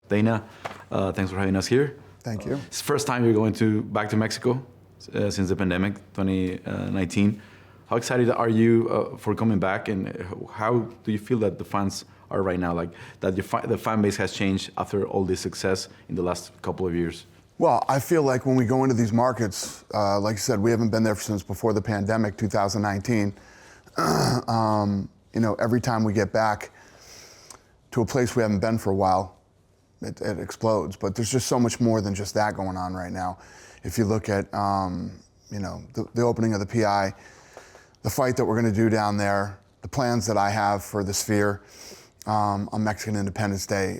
Dana, thanks for having us here. Thank you. It's the first time you're going back to Mexico since the pandemic, 2019. How excited are you for coming back, and how do you feel that the fans are right now? Like that the fan base has changed after all this success in the last couple of years? Well, I feel like when we go into these markets, like you said, we haven't been there since before the pandemic, 2019. Every time we get back to a place we haven't been for a while, it explodes. But there's just so much more than just that going on right now. If you look at, the opening of the PI, the fight that we're going to do down there, the plans that I have for the Sphere on Mexican Independence Day,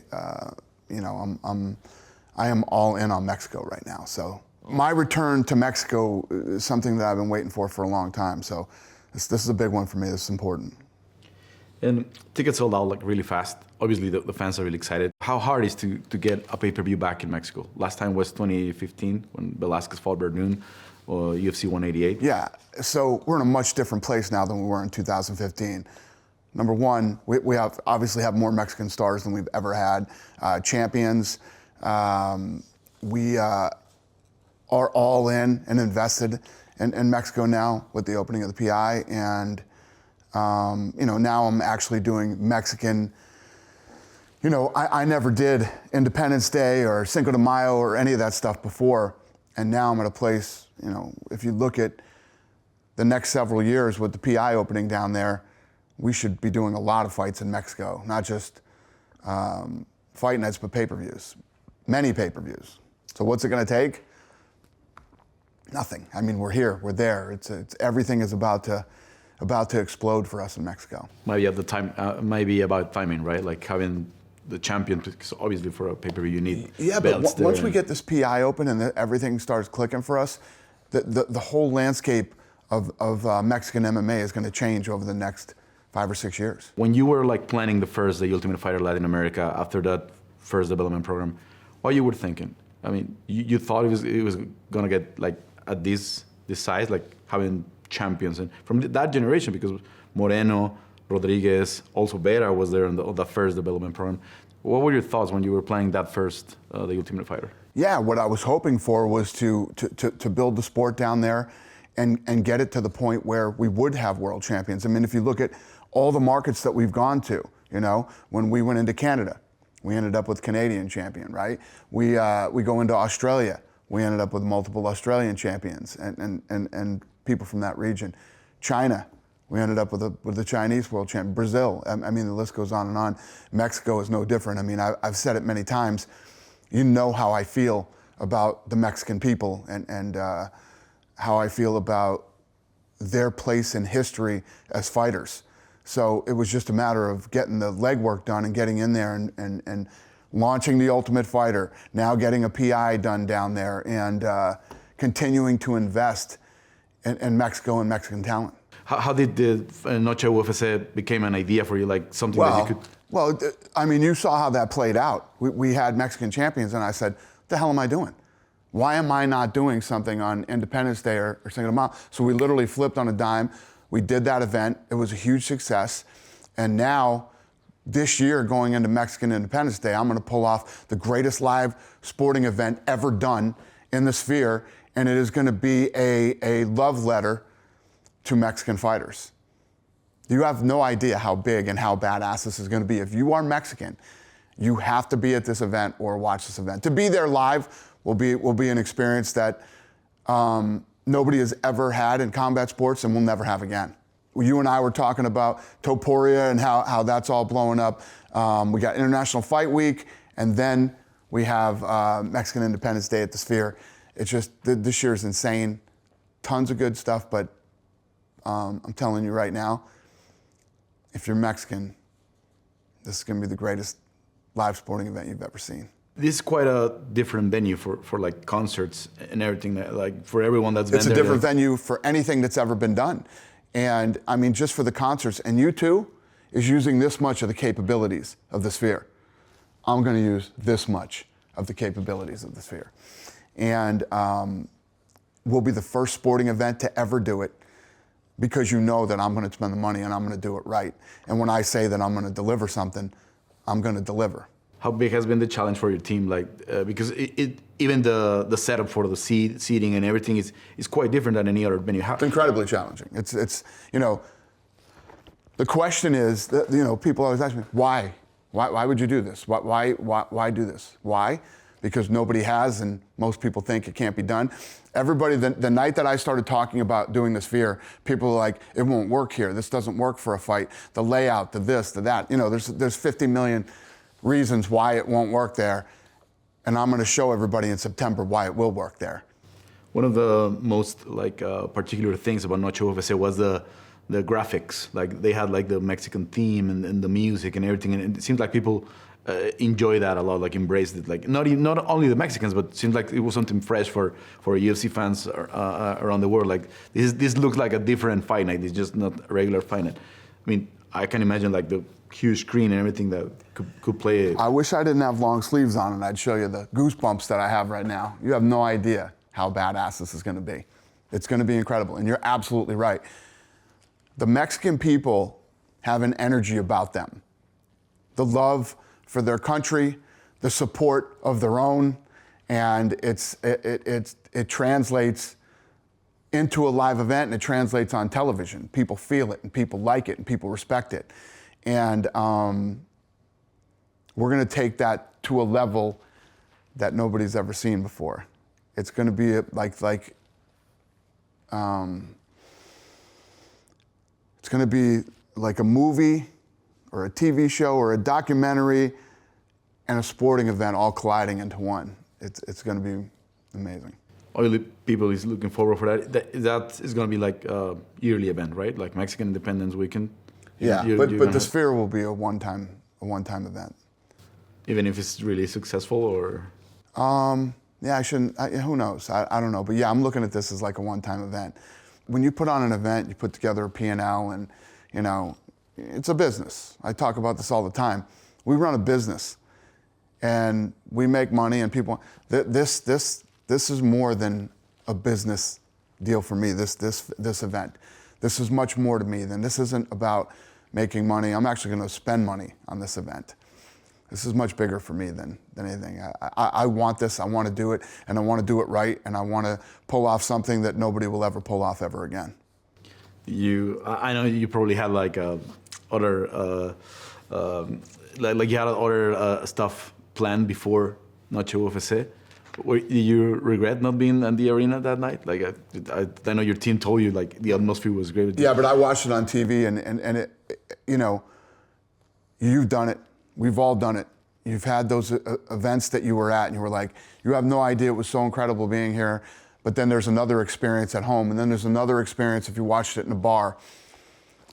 I am all in on Mexico right now. So my return to Mexico is something that I've been waiting for a long time. So this is a big one for me. This is important. And tickets sold out like really fast. Obviously, the fans are really excited. How hard is to get a pay-per-view back in Mexico? Last time was 2015 when Velasquez fought Verdun, or UFC 188. Yeah, so we're in a much different place now than we were in 2015. Number one, we obviously have more Mexican stars than we've ever had, champions. We are all in and invested in Mexico now with the opening of the PI, and now I'm actually doing Mexican. I never did Independence Day or Cinco de Mayo or any of that stuff before, and now I'm at a place. If you look at the next several years with the PI opening down there, we should be doing a lot of fights in Mexico, not just fight nights, but pay-per-views. Many pay-per-views. So what's it going to take? Nothing. I mean, we're here, we're there. It's everything is about to explode for us in Mexico. Maybe at the time, maybe about timing, right? Like having the champion, because obviously for a pay-per-view you need belts. But once we get this PI open and everything starts clicking for us, the whole landscape of Mexican MMA is going to change over the next 5 or 6 years. When you were like planning the Ultimate Fighter Latin America after that first development program, what you were thinking? I mean, you thought it was gonna get like at this size, like having champions and from that generation, because Moreno, Rodriguez, also Vera was there in the first development program. What were your thoughts when you were playing that first, the Ultimate Fighter? Yeah, what I was hoping for was to build the sport down there and get it to the point where we would have world champions. I mean, if you look at all the markets that we've gone to, when we went into Canada, we ended up with Canadian champion, right? We go into Australia, we ended up with multiple Australian champions and people from that region. China, we ended up with the Chinese world champion. Brazil, I mean, the list goes on and on. Mexico is no different. I mean, I've said it many times. You know how I feel about the Mexican people and how I feel about their place in history as fighters. So it was just a matter of getting the legwork done and getting in there and launching the Ultimate Fighter, now getting a PI done down there, and continuing to invest in Mexico and Mexican talent. How did the Noche UFC became an idea for you, like something that you could... Well, I mean, you saw how that played out. We had Mexican champions, and I said, what the hell am I doing? Why am I not doing something on Independence Day or Cinco de Mayo? So we literally flipped on a dime. We did that event. It was a huge success. And now, this year, going into Mexican Independence Day, I'm going to pull off the greatest live sporting event ever done in the Sphere, and it is going to be a love letter to Mexican fighters. You have no idea how big and how badass this is going to be. If you are Mexican, you have to be at this event or watch this event. To be there live will be an experience that nobody has ever had in combat sports and will never have again. You and I were talking about Topuria and how that's all blowing up. We got International Fight Week, and then we have Mexican Independence Day at the Sphere. It's just, this year is insane. Tons of good stuff, but I'm telling you right now, if you're Mexican, this is going to be the greatest live sporting event you've ever seen. This is quite a different venue for like concerts and everything, like for everyone that's been there. It's a different venue for anything that's ever been done. And I mean, just for the concerts, and U2 is using this much of the capabilities of the Sphere. I'm going to use this much of the capabilities of the Sphere. And we'll be the first sporting event to ever do it, because you know that I'm going to spend the money and I'm going to do it right. And when I say that I'm going to deliver something, I'm going to deliver. How big has been the challenge for your team? Like, because even the setup for the seating and everything is quite different than any other venue. It's incredibly challenging. It's you know, the question is that, you know, people always ask me, why? Why would you do this? Why do this? Why? Because nobody has, and most people think it can't be done. Everybody, the night that I started talking about doing the Sphere, people were like, it won't work here. This doesn't work for a fight. The layout, the this, the that. You know, there's 50 million reasons why it won't work there. And I'm going to show everybody in September why it will work there. One of the most particular things about Noche UFC was the graphics. Like they had like the Mexican theme and the music and everything, and it seems like people enjoy that a lot, like embraced it. Like not only the Mexicans, but it seems like it was something fresh for UFC fans around the world. Like this looks like a different fight night. It's just not a regular fight night. I mean, I can imagine like the huge screen and everything that could play. I wish I didn't have long sleeves on and I'd show you the goosebumps that I have right now. You have no idea how badass this is going to be. It's going to be incredible, and you're absolutely right. The Mexican people have an energy about them. The love for their country, the support of their own, and it translates into a live event, and it translates on television. People feel it, and people like it, and people respect it. And we're going to take that to a level that nobody's ever seen before. It's going to be it's going to be like a movie or a TV show or a documentary and a sporting event all colliding into one. It's going to be amazing. All people is looking forward for that. That is going to be like a yearly event, right? Like Mexican Independence Weekend. Yeah, but the Sphere will be a one-time event. Even if it's really successful, or? Yeah, I shouldn't. Who knows? I don't know. But yeah, I'm looking at this as like a one-time event. When you put on an event, you put together a P&L, and you know, it's a business. I talk about this all the time. We run a business, and we make money, and people. This is more than a business deal for me. This event. This is much more to me than this. Isn't about making money. I'm actually going to spend money on this event. This is much bigger for me than anything. I want this, I want to do it, and I want to do it right, and I want to pull off something that nobody will ever pull off ever again. I know you probably had like other, like you had other stuff planned before Noche UFC. Did you regret not being in the arena that night? Like I know your team told you like the atmosphere was great. Yeah, but I watched it on TV, and it, you know, you've done it. We've all done it. You've had those events that you were at, and you were like, you have no idea it was so incredible being here. But then there's another experience at home, and then there's another experience if you watched it in a bar.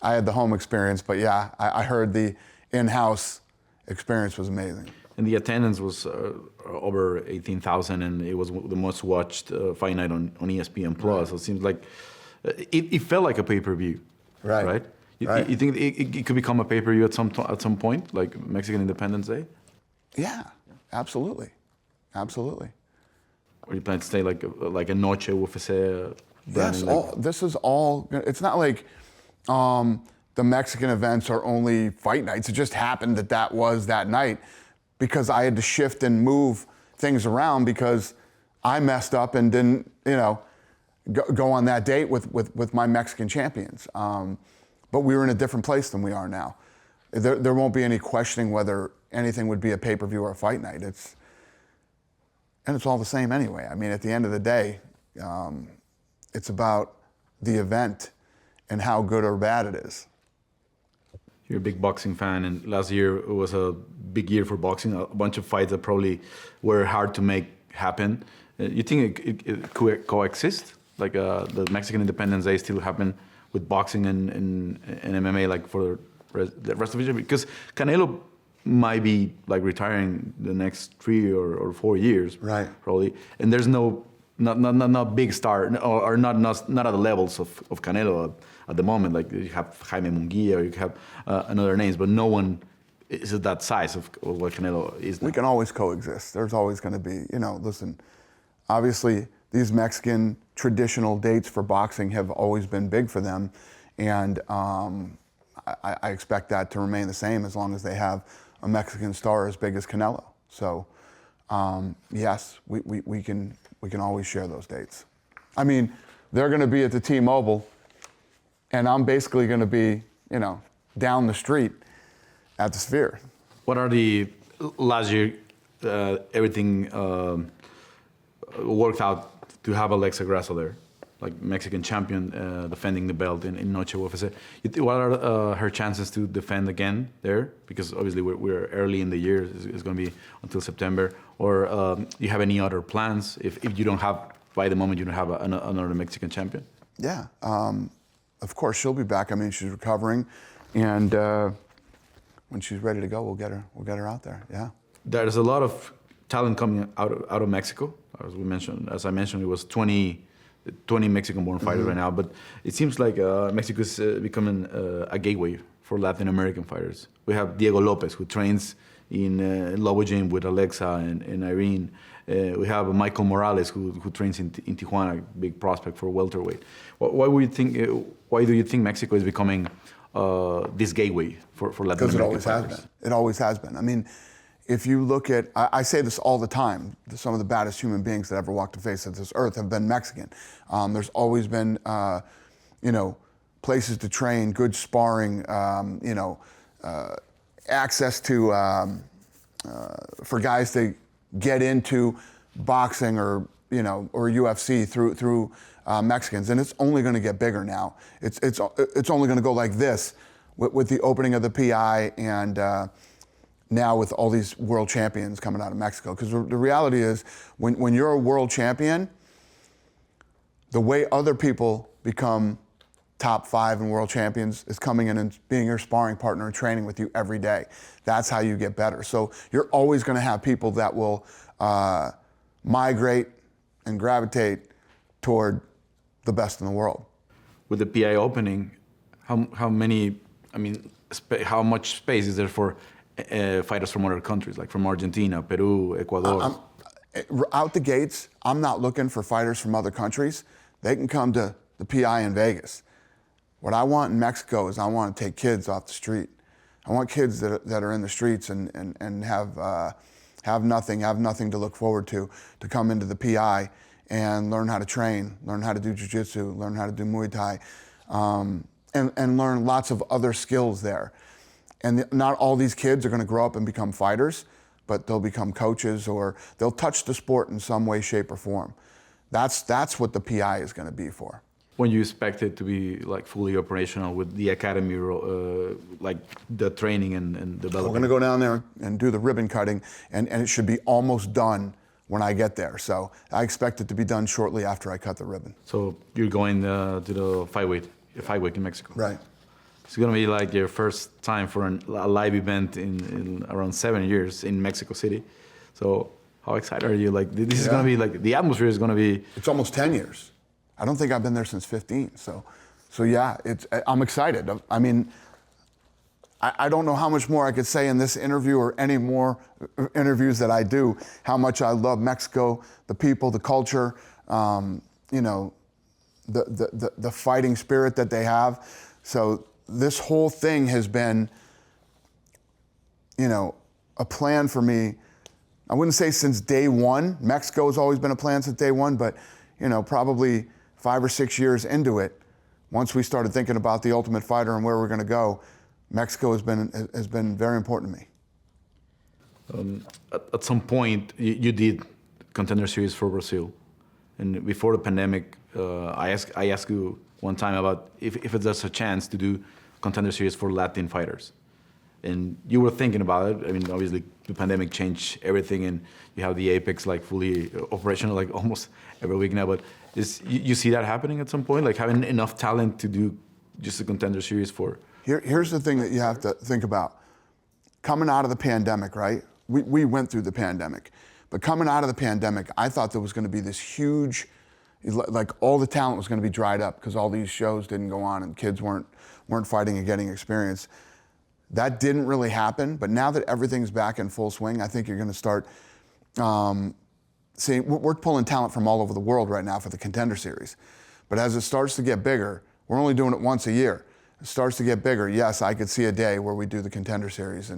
I had the home experience, but yeah, I heard the in-house experience was amazing. And the attendance was over 18,000, and it was the most watched fight night on ESPN Plus. Right. So it seems like it felt like a pay-per-view, right? You think it could become a pay-per-view at some point, like Mexican Independence Day? Yeah, absolutely, absolutely. Or you plan to stay like a Noche UFC? Yes, this is all. It's not like the Mexican events are only fight nights. It just happened that was that night because I had to shift and move things around because I messed up and didn't, you know, go on that date with my Mexican champions. But we were in a different place than we are now. There won't be any questioning whether anything would be a pay-per-view or a fight night. It's all the same anyway. I mean, at the end of the day, it's about the event and how good or bad it is. You're a big boxing fan, and last year it was a big year for boxing. A bunch of fights that probably were hard to make happen. You think it could coexist? Like the Mexican Independence Day still happen with boxing and MMA, like for the rest of the year? Because Canelo might be like retiring the next 3 or 4 years, right? Probably, and there's not big star or not at the levels of Canelo at the moment. Like you have Jaime Munguia or you have another names, but no one is at that size of what Canelo is now. We can always coexist. There's always going to be, you know, listen, obviously these Mexican traditional dates for boxing have always been big for them, and I expect that to remain the same as long as they have a Mexican star as big as Canelo. So yes, we can always share those dates. I mean, they're going to be at the T-Mobile, and I'm basically going to be, down the street at the Sphere. What are the last year? Everything worked out to have Alexa Grasso there, like Mexican champion defending the belt in Noche UFC. What are her chances to defend again there? Because obviously we're early in the year. It's going to be until September. Or you have any other plans if you don't have, by the moment you don't have another Mexican champion? Yeah, of course she'll be back. I mean, she's recovering, and when she's ready to go, we'll get her out there. Yeah. There's a lot of talent coming out of Mexico. As I mentioned, it was 20 Mexican-born fighters right now, but it seems like Mexico is becoming a gateway for Latin American fighters. We have Diego Lopez, who trains in Lobo Gym with Alexa and Irene. We have Michael Morales, who trains in Tijuana, big prospect for welterweight. Why do you think Mexico is becoming this gateway for Latin American fighters? Because it always has been. It always has been. I mean, if you look at, I say this all the time, some of the baddest human beings that ever walked the face of this earth have been Mexican. There's always been, places to train, good sparring, access to, for guys to get into boxing or UFC through Mexicans, and it's only going to get bigger now. It's only going to go like this with the opening of the PI and. Now with all these world champions coming out of Mexico. Because the reality is, when you're a world champion, the way other people become top 5 and world champions is coming in and being your sparring partner and training with you every day. That's how you get better. So you're always going to have people that will migrate and gravitate toward the best in the world. With the PI opening, how much space is there for fighters from other countries, like from Argentina, Peru, Ecuador? Out the gates, I'm not looking for fighters from other countries. They can come to the PI in Vegas. What I want in Mexico is I want to take kids off the street. I want kids that are in the streets and have nothing to look forward to come into the PI and learn how to train, learn how to do jiu-jitsu, learn how to do Muay Thai, and learn lots of other skills there. And not all these kids are going to grow up and become fighters, but they'll become coaches or they'll touch the sport in some way, shape, or form. That's what the PI is going to be for. When you expect it to be like fully operational with the academy, like the training and development? We're going to go down there and do the ribbon cutting, and it should be almost done when I get there. So I expect it to be done shortly after I cut the ribbon. So you're going to the fight week in Mexico? Right. It's going to be like your first time for a live event in around 7 years in Mexico City. So how excited are you? Like this is going to be like, the atmosphere is going to be... It's almost 10 years. I don't think I've been there since 15. So yeah, I'm excited. I mean, I don't know how much more I could say in this interview or any more interviews that I do, how much I love Mexico, the people, the culture, the fighting spirit that they have. So this whole thing has been, a plan for me. I wouldn't say since day one. Mexico has always been a plan since day one, but, probably 5 or 6 years into it, once we started thinking about the Ultimate Fighter and where we're going to go, Mexico has been very important to me. At some point, you did Contender Series for Brazil, and before the pandemic, I asked you one time about if there's a chance to do Contender Series for Latin fighters. And you were thinking about it. I mean, obviously, the pandemic changed everything, and you have the Apex like fully operational like almost every week now. But you see that happening at some point, like having enough talent to do just a Contender Series for... Here's the thing that you have to think about. Coming out of the pandemic, right? We went through the pandemic. But coming out of the pandemic, I thought there was going to be this huge... Like all the talent was going to be dried up because all these shows didn't go on and kids weren't fighting and getting experience. That didn't really happen, but now that everything's back in full swing, I think you're going to start seeing, we're pulling talent from all over the world right now for the Contender Series. But as it starts to get bigger, we're only doing it once a year. It starts to get bigger. Yes, I could see a day where we do the Contender Series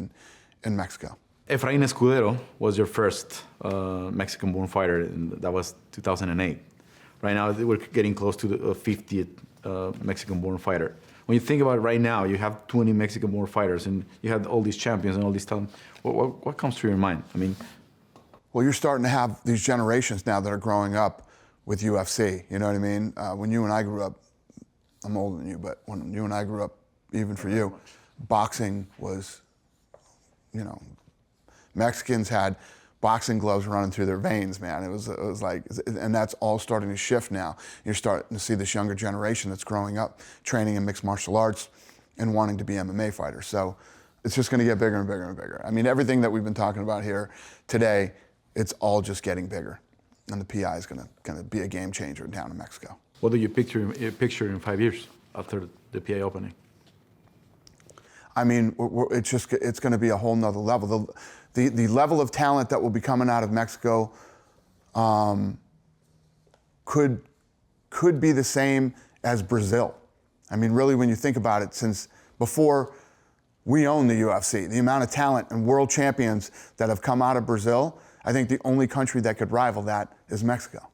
in Mexico. Efrain Escudero was your first Mexican-born fighter, and that was 2008. Right now, we're getting close to the 50th Mexican-born fighter. When you think about it right now, you have 20 Mexican-born fighters, and you have all these champions and all these talent. What comes to your mind? I mean, well, you're starting to have these generations now that are growing up with UFC. You know what I mean? When you and I grew up, I'm older than you, but when you and I grew up, even for you, boxing was, you know, Mexicans had boxing gloves running through their veins, man. It was like, and that's all starting to shift now. You're starting to see this younger generation that's growing up, training in mixed martial arts and wanting to be MMA fighters. So it's just going to get bigger and bigger and bigger. I mean, everything that we've been talking about here today, it's all just getting bigger. And the PI is going to be a game changer down in Mexico. what do you picture in 5 years after the PI opening? I mean, it's going to be a whole nother level. The level of talent that will be coming out of Mexico could be the same as Brazil. I mean, really, when you think about it, since before we own the UFC, the amount of talent and world champions that have come out of Brazil, I think the only country that could rival that is Mexico.